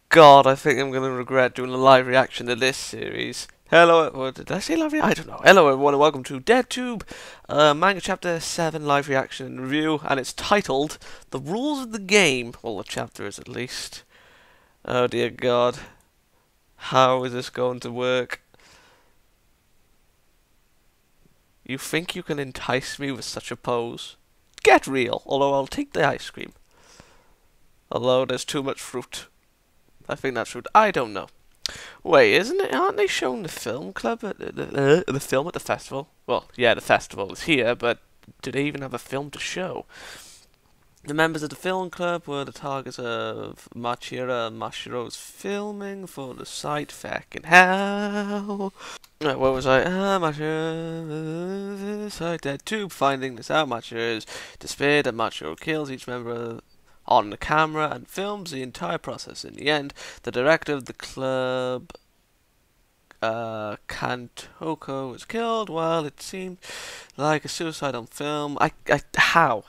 God, I think I'm going to regret doing a live reaction to this series. Hello, what did I say live reaction? I don't know. Hello everyone and welcome to DeadTube, Manga Chapter 7 live reaction and review, and it's titled The Rules of the Game. Well, the chapter is at least. Oh dear God. How is this going to work? You think you can entice me with such a pose? Get real, although I'll take the ice cream. Although there's too much fruit. I think that's fruit. I don't know. Wait, isn't it? Aren't they showing the film club at the film at the festival? Well, yeah, the festival is here, but do they even have a film to show? The members of the film club were the targets of Machiya and Mashiro's filming for the site. Fucking hell. Where was I? Mashiro, site DeadTube. Finding this out, Mashiro is despaired and Mashiro kills each member on the camera and films the entire process. In the end, the director of the club, Kantoko, was killed. Well, it seemed like a suicide on film. How?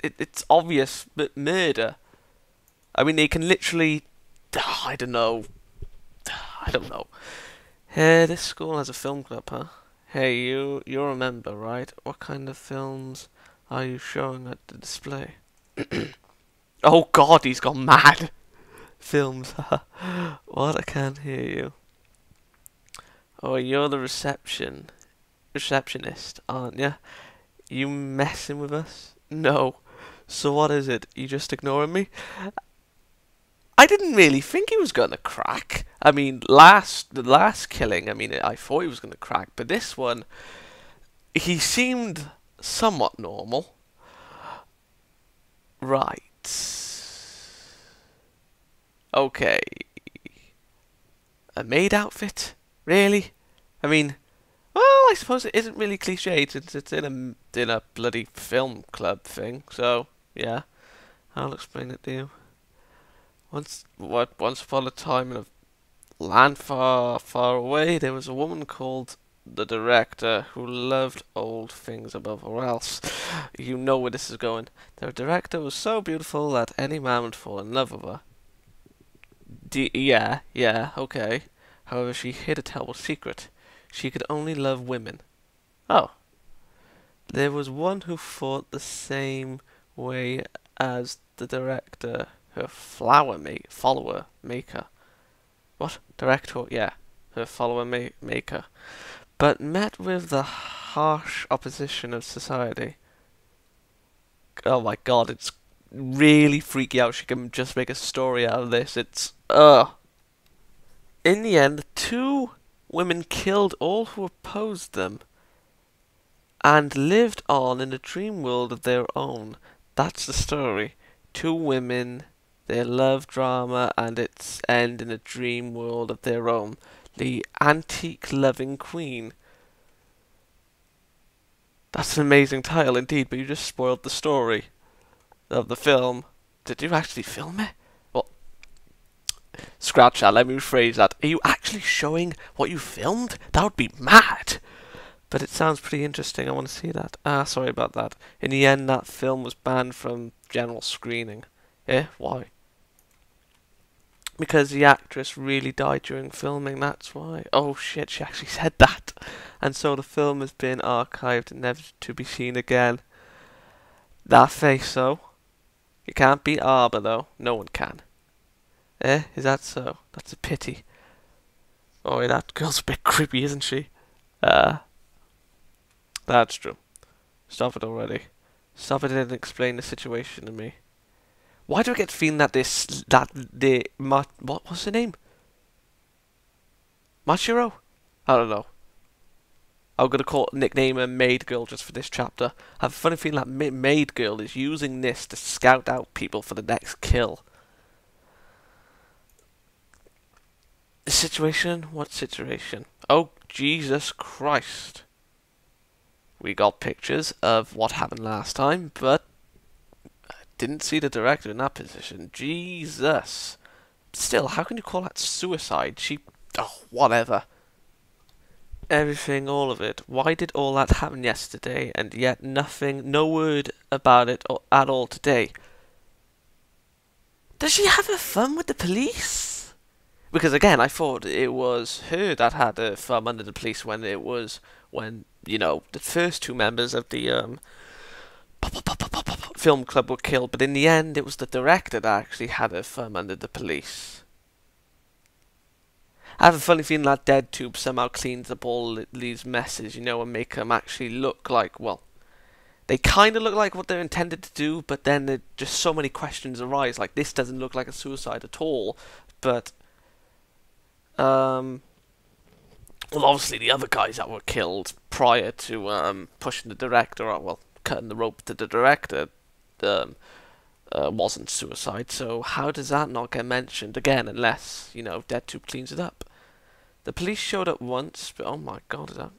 It's obvious, but murder. I mean, they can literally, I don't know. Hey, this school has a film club, huh? Hey, you're a member, right? What kind of films are you showing at the display? Oh God, he's gone mad. Films. What? I can't hear you. Oh, you're the receptionist, aren't you? You messing with us? No. So what is it? You just ignoring me? I didn't really think he was gonna crack. I mean, the last killing, I mean, I thought he was gonna crack, but this one, he seemed somewhat normal. Right. Okay. A maid outfit? Really? I mean, well, I suppose it isn't really cliche since it's in a bloody film club thing. So yeah, I'll explain it to you. Once upon a time in a land far, far away, there was a woman called the director who loved old things above all else. You know where this is going. The director was so beautiful that any man would fall in love with her. Yeah, okay. However, she hid a terrible secret. She could only love women. Oh. There was one who thought the same way as the director, her follower maker. What? Director? Yeah, her follower maker. But met with the harsh opposition of society. Oh my God, it's really freaky out. She can just make a story out of this. It's In the end, the two women killed all who opposed them and lived on in a dream world of their own. That's the story. Two women, their love drama, and its end in a dream world of their own. The antique loving queen. That's an amazing title indeed, but you just spoiled the story of the film. Did you actually film it? Well, scratch that, let me rephrase that. Are you actually showing what you filmed? That would be mad! But it sounds pretty interesting, I want to see that. Sorry about that. In the end, that film was banned from general screening. Eh? Why? Because the actress really died during filming, that's why. Oh shit, she actually said that! And so the film has been archived and never to be seen again. That face, though. You can't beat Arbor, though. No one can. Eh? Is that so? That's a pity. Oh, yeah, that girl's a bit creepy, isn't she? That's true. Stop it already. Stop it and explain the situation to me. Why do I get the feeling that what was her name? Mashiro? I don't know. I'm gonna nickname her Maid Girl just for this chapter. I have a funny feeling that Maid Girl is using this to scout out people for the next kill. The situation? What situation? Oh, Jesus Christ. We got pictures of what happened last time, but I didn't see the director in that position. Jesus. Still, how can you call that suicide? Oh, whatever. Everything, all of it. Why did all that happen yesterday, and yet nothing, no word about it at all today? Does she have her fun with the police? Because again, I thought it was her that had a thumb under the police when the first two members of the film club were killed, but in the end it was the director that actually had a thumb under the police. I have a funny feeling that dead tube somehow cleans up all these messes, and make them actually look like, well, they kind of look like what they're intended to do, but then just so many questions arise, like this doesn't look like a suicide at all, but well, obviously the other guys that were killed prior to pushing the director, or well, cutting the rope to the director, wasn't suicide. So how does that not get mentioned again, unless DeadTube cleans it up? The police showed up once, but oh my god, is that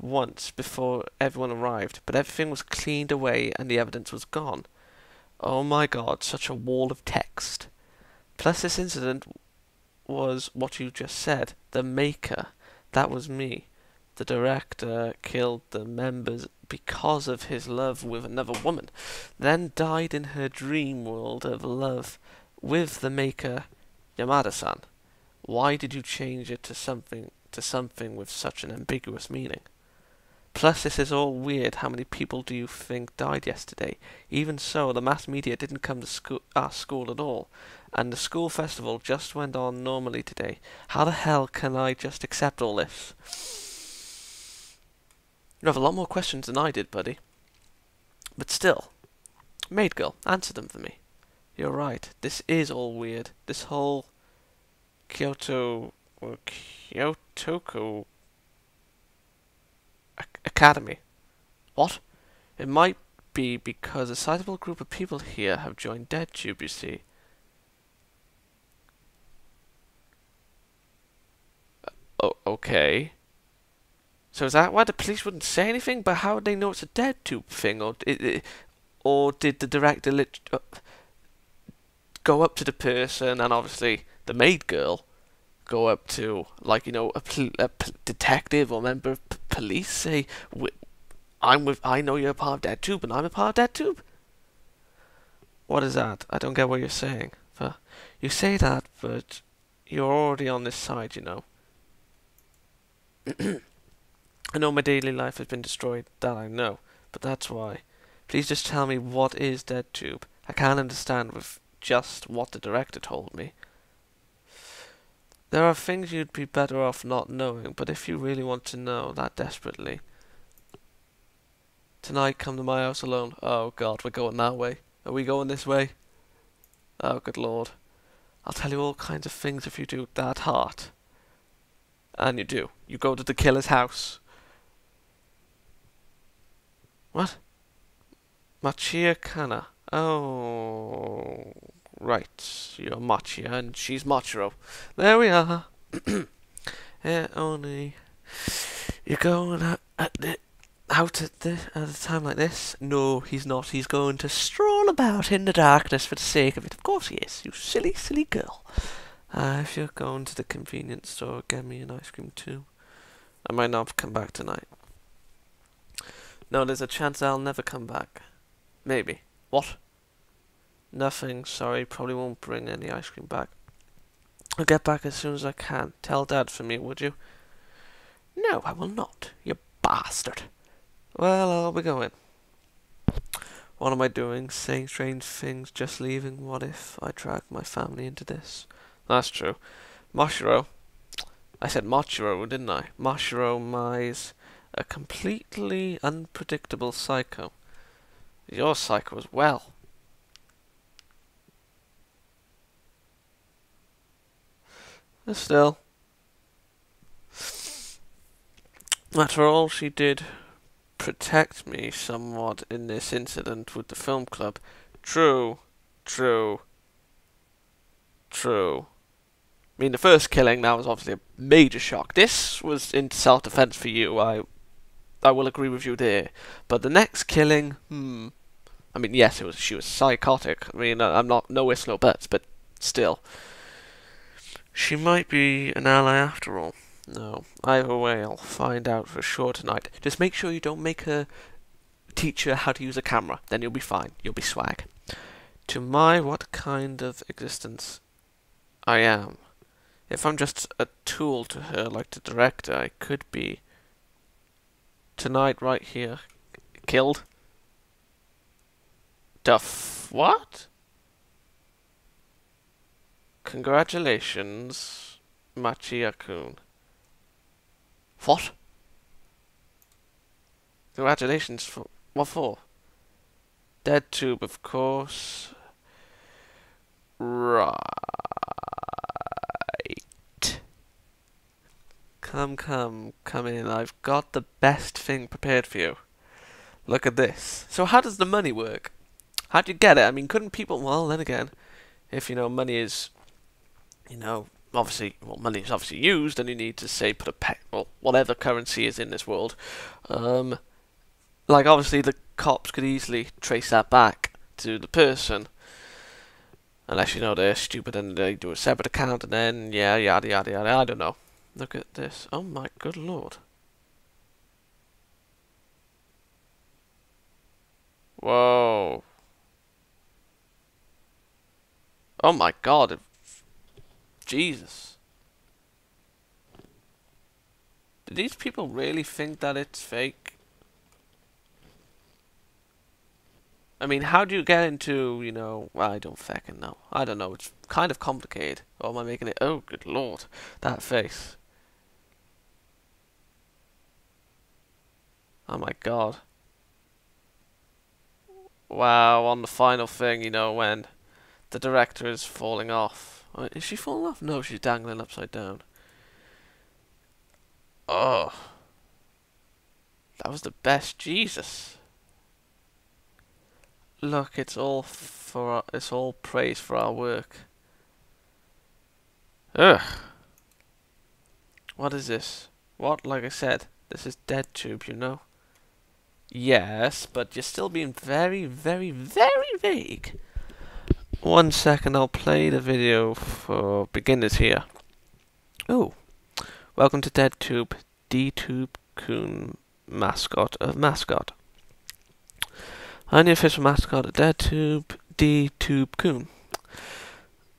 once before everyone arrived, but everything was cleaned away and the evidence was gone. Oh my god, such a wall of text. Plus, this incident was what you just said. The maker, that was me. The director killed the members because of his love with another woman, then died in her dream world of love with the maker, Yamada-san. Why did you change it to something with such an ambiguous meaning? Plus, this is all weird. How many people do you think died yesterday? Even so, the mass media didn't come to our school at all, and the school festival just went on normally today. How the hell can I just accept all this? You have a lot more questions than I did, buddy. But still, maid girl, answer them for me. You're right. This is all weird. This whole Kyoto or Kyotoko Academy. What? It might be because a sizable group of people here have joined DeadTube, you see. Oh, okay. So is that why the police wouldn't say anything? But how would they know it's a DeadTube thing? Or did the director go up to the person, and obviously the maid girl go up to, like, a detective or member of police, say, I know you're a part of DeadTube and I'm a part of DeadTube? What is that? I don't get what you're saying. You say that, but you're already on this side, I know my daily life has been destroyed, that I know, but that's why. Please just tell me, what is DeadTube? I can't understand with just what the director told me. There are things you'd be better off not knowing, but if you really want to know that desperately. Tonight, come to my house alone. Oh god, we're going that way. Are we going this way? Oh good lord. I'll tell you all kinds of things if you do that hard. And you do. You go to the killer's house. What? Machiya Kana. Oh, right. You're Machiya and she's Mashiro. There we are. Only you're going out at a time like this? No, he's not. He's going to stroll about in the darkness for the sake of it. Of course he is. You silly, silly girl. If you're going to the convenience store, get me an ice cream too. I might not come back tonight. No, there's a chance I'll never come back. Maybe. What? Nothing, sorry, probably won't bring any ice cream back. I'll get back as soon as I can. Tell Dad for me, would you? No, I will not, you bastard. Well, I'll be going. What am I doing? Saying strange things, just leaving? What if I drag my family into this? That's true. Mashiro. I said Machiro, didn't I? Mashiro Mai's a completely unpredictable psycho. You're psycho as well. But still. After all, she did protect me somewhat in this incident with the film club. True. True. True. I mean, the first killing, that was obviously a major shock. This was in self-defense for you. I will agree with you there. But the next killing, I mean, yes, she was psychotic. I mean, I'm not no ifs, no buts, but still. She might be an ally after all. No, either way, I'll find out for sure tonight. Just make sure you don't make her teach her how to use a camera. Then you'll be fine. You'll be swag. To my what kind of existence I am. If I'm just a tool to her, like the director, I could be tonight right here. Killed? What? Congratulations, Machiya-kun. What? Congratulations for... What for? Dead tube, of course. Right. Come in. I've got the best thing prepared for you. Look at this. So how does the money work? How do you get it? I mean, couldn't people... Well, then again, if, money is, obviously... Well, money is obviously used, and you need to, say, put a... Well, whatever currency is in this world. Like, obviously, the cops could easily trace that back to the person. Unless, they're stupid and they do a separate account, and then, yeah, yada, yada, yada. I don't know. Look at this. Oh, my good lord. Whoa. Oh my god. Jesus. Do these people really think that it's fake? I mean, how do you get into, well, I don't fucking know. I don't know. It's kind of complicated. Or am I making it? Oh, good lord. That face. Oh my god. Wow, on the final thing, when the director is falling off. Is she falling off? No, she's dangling upside down. Oh. That was the best. Jesus. Look, it's all praise for our work. Ugh. What is this? What? Like I said, this is dead tube, Yes, but you're still being very, very, very vague. 1 second, I'll play the video for beginners here. Oh. Welcome to Dead Tube, D-Tube-kun, mascot of Mascot. I'm the official mascot of Dead Tube, D-Tube-kun.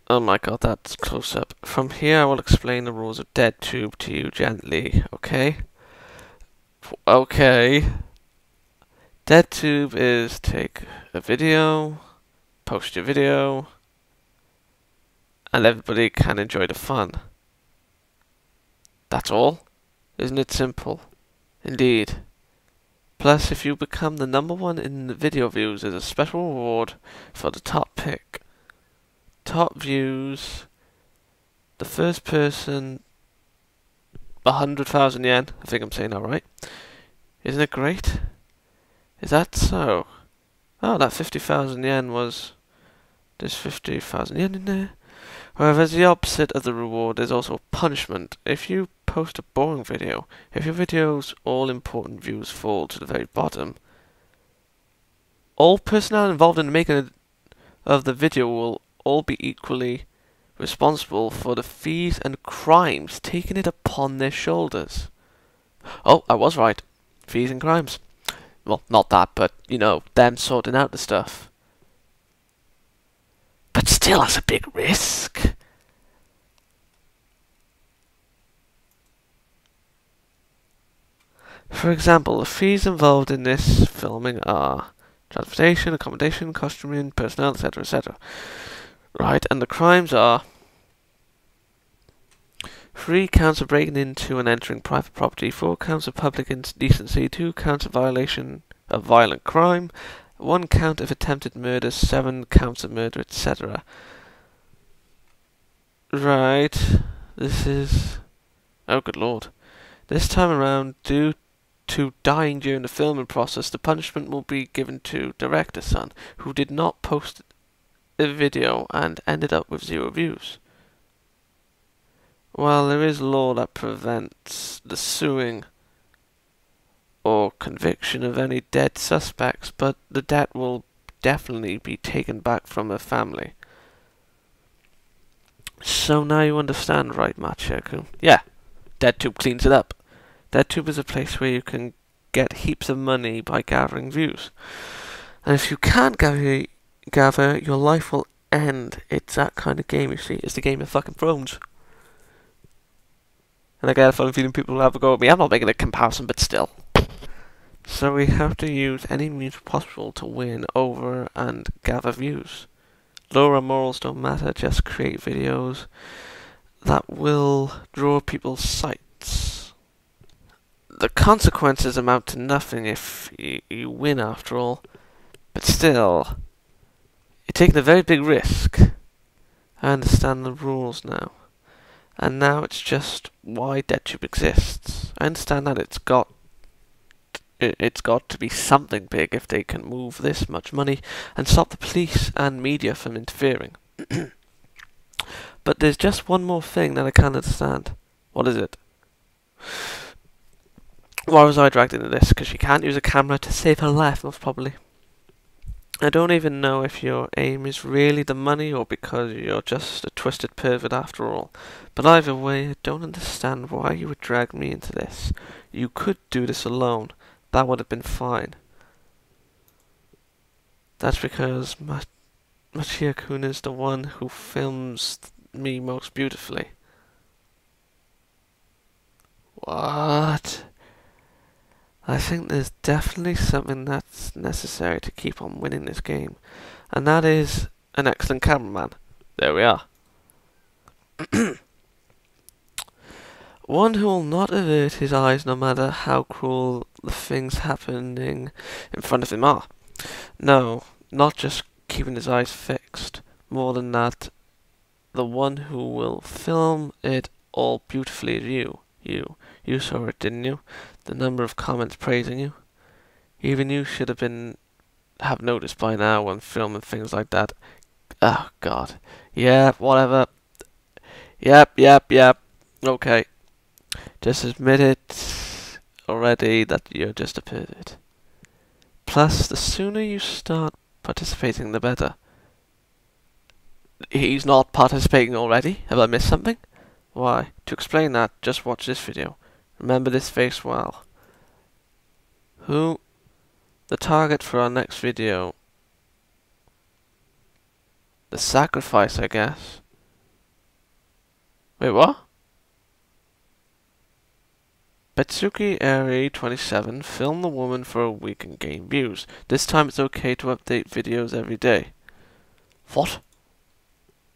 Oh my god, that's close up. From here I will explain the rules of Dead Tube to you gently, okay? Okay. Dead Tube is take a video, post your video, and everybody can enjoy the fun. That's all? Isn't it simple? Indeed. Plus, if you become the #1 in the video views, there's a special reward for the top pick. Top views. The first person, 100,000 yen. I think I'm saying that right. Isn't it great? Is that so? Oh, that 50,000 yen was... There's 50,000 yen in there. However, as the opposite of the reward, there's also punishment. If you post a boring video, if your video's all-important views fall to the very bottom, all personnel involved in the making of the video will all be equally responsible for the fees and crimes taking it upon their shoulders. Oh, I was right. Fees and crimes. Well, not that, but, them sorting out the stuff. But still, that's a big risk. For example, the fees involved in this filming are transportation, accommodation, costuming, personnel, etc., etc. Right, and the crimes are 3 counts of breaking into and entering private property, 4 counts of public indecency, 2 counts of violation of violent crime, 1 count of attempted murder, 7 counts of murder, etc. Right, this is... Oh, good lord. This time around, due to dying during the filming process, the punishment will be given to director's son, who did not post a video and ended up with 0 views. Well, there is law that prevents the suing or conviction of any dead suspects, but the debt will definitely be taken back from her family. So now you understand, right, Machiya-kun? Yeah, DeadTube cleans it up. DeadTube is a place where you can get heaps of money by gathering views. And if you can't gather, your life will end. It's that kind of game, you see. It's the Game of fucking Thrones. And I get a funny feeling people will have a go at me. I'm not making a comparison, but still. So we have to use any means possible to win over and gather views. Law and morals don't matter, just create videos that will draw people's sights. The consequences amount to nothing if you win after all, but still, you're taking a very big risk. I understand the rules now. And now it's just why DeadTube exists. I understand that it's got to be something big if they can move this much money and stop the police and media from interfering. But there's just one more thing that I can't understand. What is it? Why was I dragged into this? Because she can't use a camera to save her life, most probably. I don't even know if your aim is really the money or because you're just a twisted pervert after all. But either way, I don't understand why you would drag me into this. You could do this alone. That would have been fine. That's because Machiya-kun is the one who films me most beautifully. What? I think there's definitely something that's necessary to keep on winning this game, and that is an excellent cameraman. There we are. One who will not avert his eyes no matter how cruel the things happening in front of him are. No, not just keeping his eyes fixed. More than that, the one who will film it all beautifully is you. You saw it, didn't you? The number of comments praising you. Even you should have noticed by now when filming things like that. Oh God. Yeah, whatever. Yep. Okay. Just admit it already that you're just a pervert. Plus, the sooner you start participating, the better. He's not participating already? Have I missed something? Why? To explain that, just watch this video. Remember this face well. Who? The target for our next video. The sacrifice, I guess. Wait, what? Betsuki Eri 27 filmed the woman for a week and gained views. This time it's okay to update videos every day. What?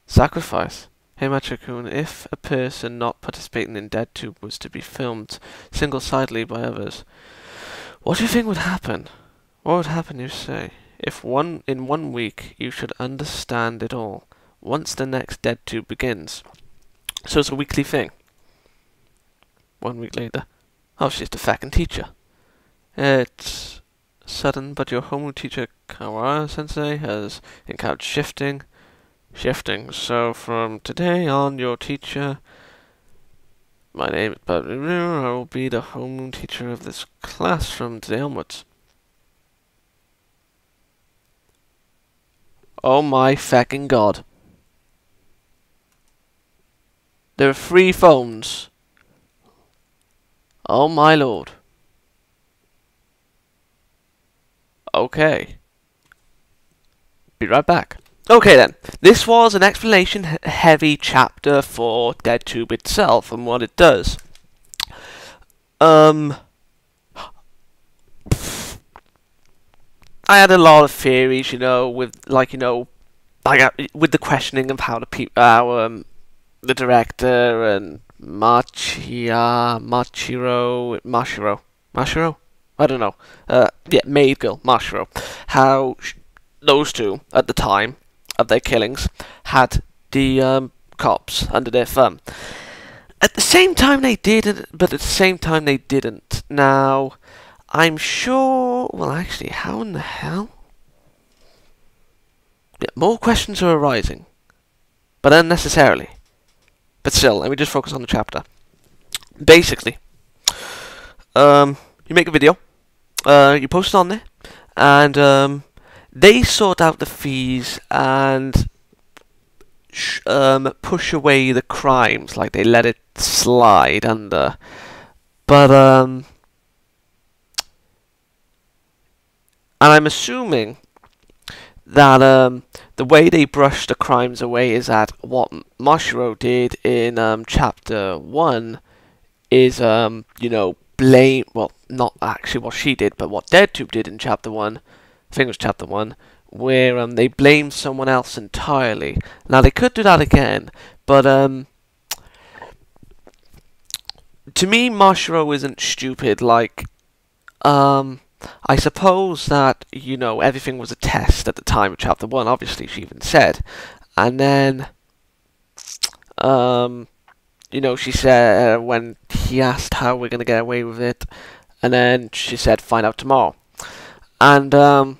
Sacrifice? Hey Machiya-kun, if a person not participating in DeadTube was to be filmed single-sidedly by others, what do you think would happen? What would happen, you say? In 1 week you should understand it all, once the next DeadTube begins. So it's a weekly thing. 1 week later. Oh, she's the fucking teacher. It's sudden, but your homeroom teacher, Kawara-sensei, has encountered shifting. So from today on, your teacher, my name is I will be the homeroom teacher of this class from today onwards. Oh my fucking God. There are 3 phones. Oh my lord. Okay. Be right back. Okay then, this was an explanation-heavy chapter for DeadTube itself and what it does. I had a lot of theories, with the questioning of how the director and Mashiro? I don't know. Maid girl, Mashiro. How those two, at the time of their killings, had the cops under their thumb. At the same time they did, but at the same time they didn't. Now, I'm sure... Well, actually, how in the hell? Yeah, more questions are arising. But unnecessarily. But still, let me just focus on the chapter. Basically, you make a video, you post it on there, and they sort out the fees and push away the crimes, like they let it slide under. But and I'm assuming that the way they brush the crimes away is that what Mashiro did in chapter 1 is, you know, blame, well, not actually what she did, but what DeadTube did in Chapter 1, I think it was Chapter 1, where they blame someone else entirely. Now, they could do that again, but to me, Mashiro isn't stupid. Like, I suppose that, you know, everything was a test at the time of Chapter 1, obviously, she even said. And then, you know, she said, when he asked how we're going to get away with it, and then she said, find out tomorrow. And,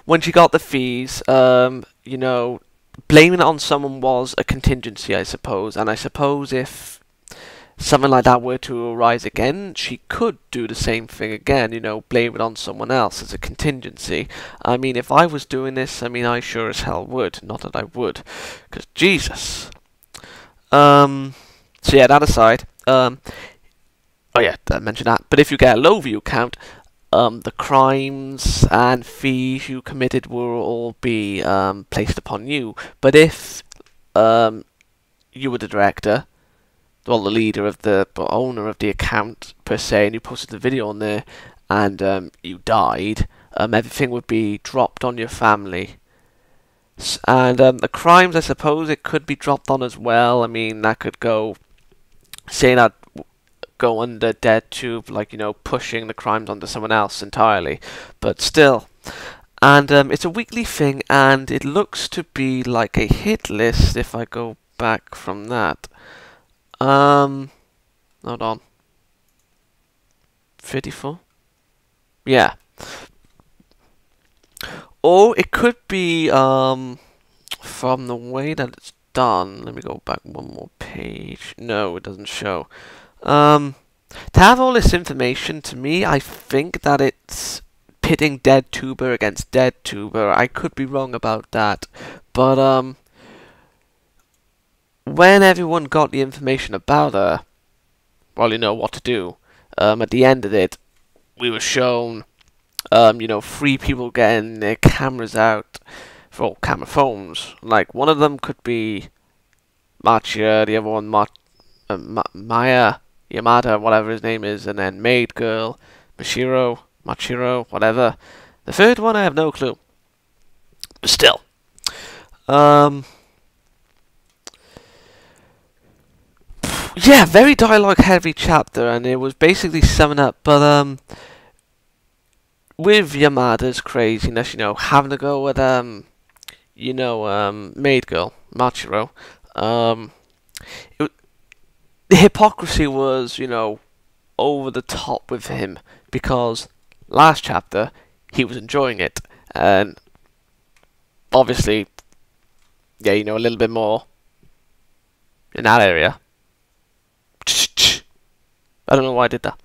when she got the fees, you know, blaming it on someone was a contingency, I suppose. And I suppose if something like that were to arise again, she could do the same thing again, you know, blame it on someone else as a contingency. I mean, if I was doing this, I mean, I sure as hell would. Not that I would, because Jesus. So yeah, that aside, oh yeah, I mentioned that. But if you get a low view count, the crimes and fees you committed will all be placed upon you. But if you were the director, well, the leader of the owner of the account per se, and you posted the video on there, and you died, everything would be dropped on your family. And the crimes, I suppose, it could be dropped on as well. I mean, that could go, saying that go under DeadTube, like, you know, pushing the crimes onto someone else entirely. But still. And it's a weekly thing, and it looks to be like a hit list if I go back from that. Hold on. 34? Yeah. Or it could be, from the way that it's done. Let me go back one more page. No, it doesn't show. To have all this information, to me, I think that it's pitting DeadTuber against DeadTuber. I could be wrong about that. But, when everyone got the information about her, well, you know what to do. At the end of it, we were shown, you know, 3 people getting their cameras out for camera phones. Like, one of them could be Machiya, the other one Maya, Yamada, whatever his name is, and then Maid Girl, Machiro, whatever. The third one, I have no clue. But still. Yeah, very dialogue-heavy chapter, and it was basically summing up, but, with Yamada's craziness, you know, having to go with, you know, Maid Girl, Machiro, the hypocrisy was, you know, over the top with him, because last chapter, he was enjoying it, and obviously, yeah, you know, a little bit more in that area. I don't know why I did that.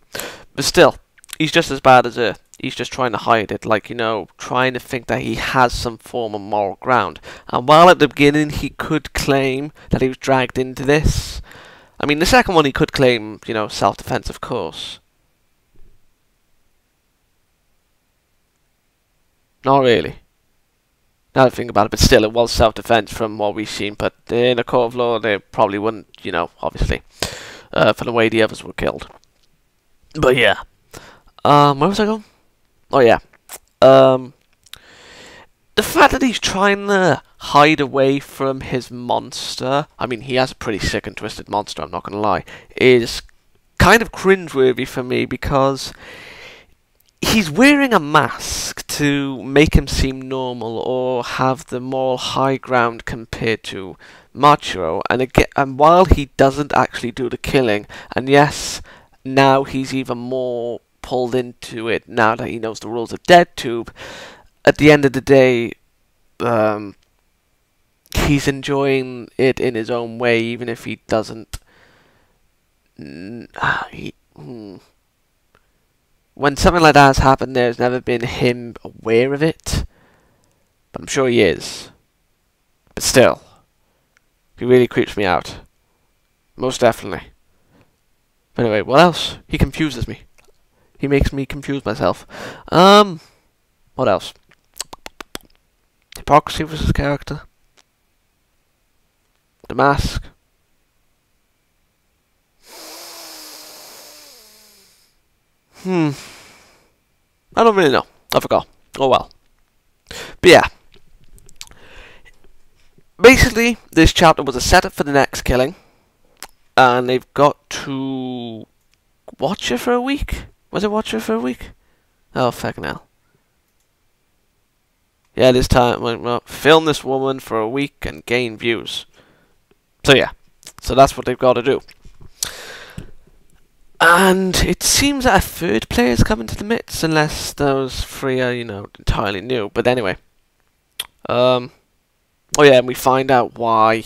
But still, he's just as bad as her. He's just trying to hide it, like, you know, trying to think that he has some form of moral ground. And while at the beginning he could claim that he was dragged into this, I mean, the second one he could claim, you know, self-defense, of course. Not really. Now that I think about it, but still, it was self-defense from what we've seen. But in a court of law, they probably wouldn't, you know, obviously, for the way the others were killed. But yeah. Where was I going? Oh yeah. The fact that he's trying to hide away from his monster, I mean, he has a pretty sick and twisted monster, I'm not going to lie, is kind of cringeworthy for me, because he's wearing a mask to make him seem normal or have the moral high ground compared to Machiro, and while he doesn't actually do the killing, and yes, now he's even more pulled into it now that he knows the rules of DeadTube, at the end of the day, he's enjoying it in his own way, even if he doesn't. When something like that has happened, there's never been him aware of it, but I'm sure he is. But still, he really creeps me out. Most definitely. But anyway, what else? He confuses me. He makes me confuse myself. What else? Hypocrisy was his character. The mask. I don't really know. I forgot. Oh well. But yeah. Basically, this chapter was a setup for the next killing. And they've got to watch it for a week? Was it watch it for a week? Oh, fucking hell. Yeah, this time, well, film this woman for a week and gain views. So yeah. So that's what they've got to do. And it seems that a third player is coming to the midst, unless those three are, entirely new. But anyway. Oh yeah, and we find out why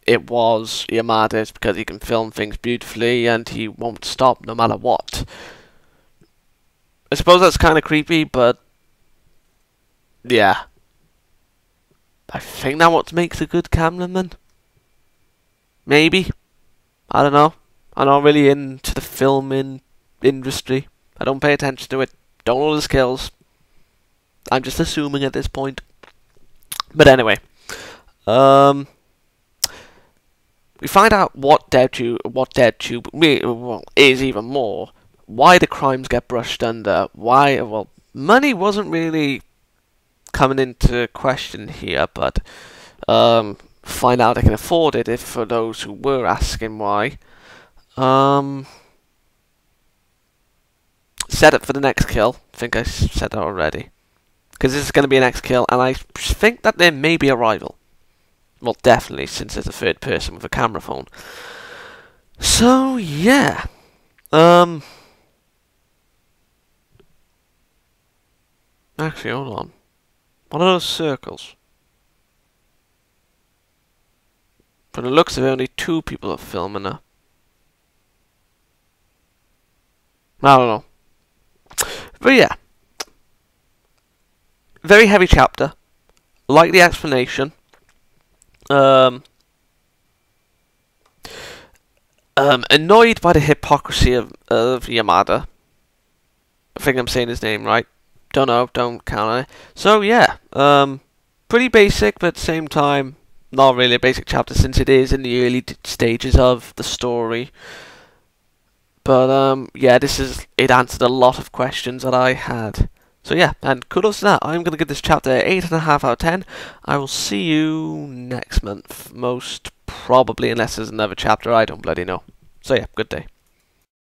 it was Yamada. It's because he can film things beautifully and he won't stop no matter what. I suppose that's kind of creepy, but yeah. I think that's what makes a good cameraman. Maybe. I don't know. I'm not really into the filming industry. I don't pay attention to it. Don't know the skills. I'm just assuming at this point. But anyway. We find out what DeadTube is even more. Why the crimes get brushed under. Why, well, money wasn't really coming into question here, but find out they can afford it if for those who were asking why. Set up for the next kill. I think I said that already. Because this is going to be an next kill, and I think that there may be a rival. Well, definitely, since there's a third person with a camera phone. So, yeah. Actually, hold on. What are those circles? From the looks of it, only 2 people are filming her. I don't know. But yeah. Very heavy chapter. Like the explanation. Annoyed by the hypocrisy of Yamada. I think I'm saying his name right. Don't know, don't count on it. So yeah, pretty basic, but at the same time, not really a basic chapter since it is in the early stages of the story. But yeah, it answered a lot of questions that I had. So yeah, and kudos to that. I'm going to give this chapter 8.5 out of 10. I will see you next month, most probably, unless there's another chapter, I don't bloody know. So yeah, good day.